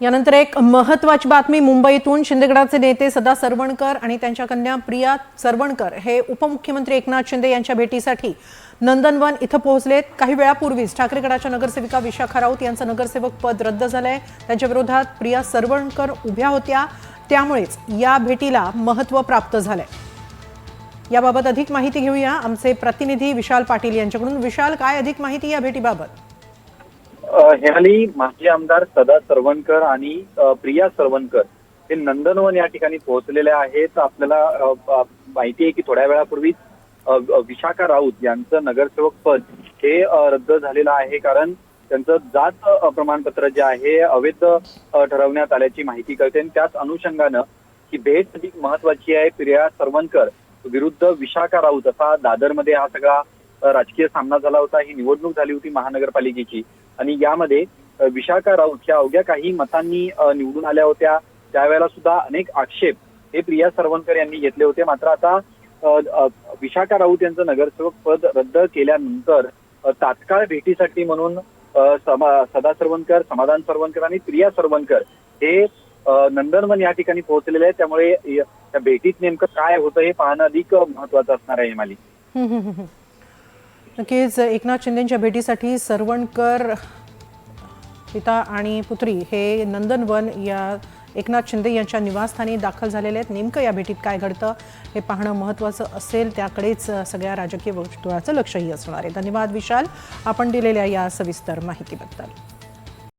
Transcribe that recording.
यानंतर एक महत्त्वाची बातमी मुंबईतून शिंदेगडाचे नेते सदा सरवणकर आणि त्यांच्या कन्या प्रिया सरवणकर हे उपमुख्यमंत्री एकनाथ शिंदे यांच्या भेटीसाठी नंदनवन इथं पोहोचलेत। काही वेळापूर्वीच ठाकरे गटाच्या नगरसेविका विशाखा राऊत यांचं नगरसेवक पद रद्द झालंय। त्यांच्या विरोधात प्रिया सरवणकर उभ्या होत्या, त्यामुळेच या भेटीला महत्त्व प्राप्त झालंय। याबाबत अधिक माहिती घेऊया आमचे प्रतिनिधी विशाल पाटील यांच्याकडून। विशाल, काय अधिक माहिती या भेटीबाबत? हेमाली, माजी आमदार सदा सरवणकर आणि प्रिया सरवणकर हे नंदनवन या ठिकाणी पोहोचलेले आहेत। आपल्याला माहिती आहे की थोड्या वेळापूर्वी विशाखा राऊत यांचं नगरसेवक पद हे रद्द झालेलं आहे, कारण त्यांचं जात प्रमाणपत्र जे आहे अवैध ठरवण्यात आल्याची माहिती कळते। त्याच अनुषंगानं ही भेट अधिक महत्वाची आहे। प्रिया सरवणकर विरुद्ध विशाखा राऊत असा दादरमध्ये हा सगळा राजकीय सामना झाला होता। ही निवडणूक झाली होती महानगरपालिकेची आणि यामध्ये विशाखा राऊत ह्या अवघ्या काही मतांनी निवडून आल्या होत्या। त्यावेळेला सुद्धा अनेक आक्षेप हे प्रिया सरवणकर यांनी घेतले होते। मात्र आता विशाखा राऊत यांचं नगरसेवक पद रद्द केल्यानंतर तात्काळ भेटीसाठी म्हणून सदा सरवणकर, समाधान सरवणकर आणि प्रिया सरवणकर हे नंदनवन या ठिकाणी पोहोचलेले आहेत। त्यामुळे त्या भेटीत नेमकं काय होतं हे पाहणं अधिक महत्वाचं असणार आहे। हिमाली, नक्कीच एकनाथ शिंदेंच्या भेटीसाठी सरवणकर पिता आणि पुत्री हे नंदनवन या एकनाथ शिंदे यांच्या निवासस्थानी दाखल झालेले आहेत। नेमकं या भेटीत काय घडतं हे पाहणं महत्त्वाचं असेल, त्याकडेच सगळ्या राजकीय वर्तुळाचं लक्षही असणार आहे। धन्यवाद विशाल, आपण दिलेल्या या सविस्तर माहितीबद्दल।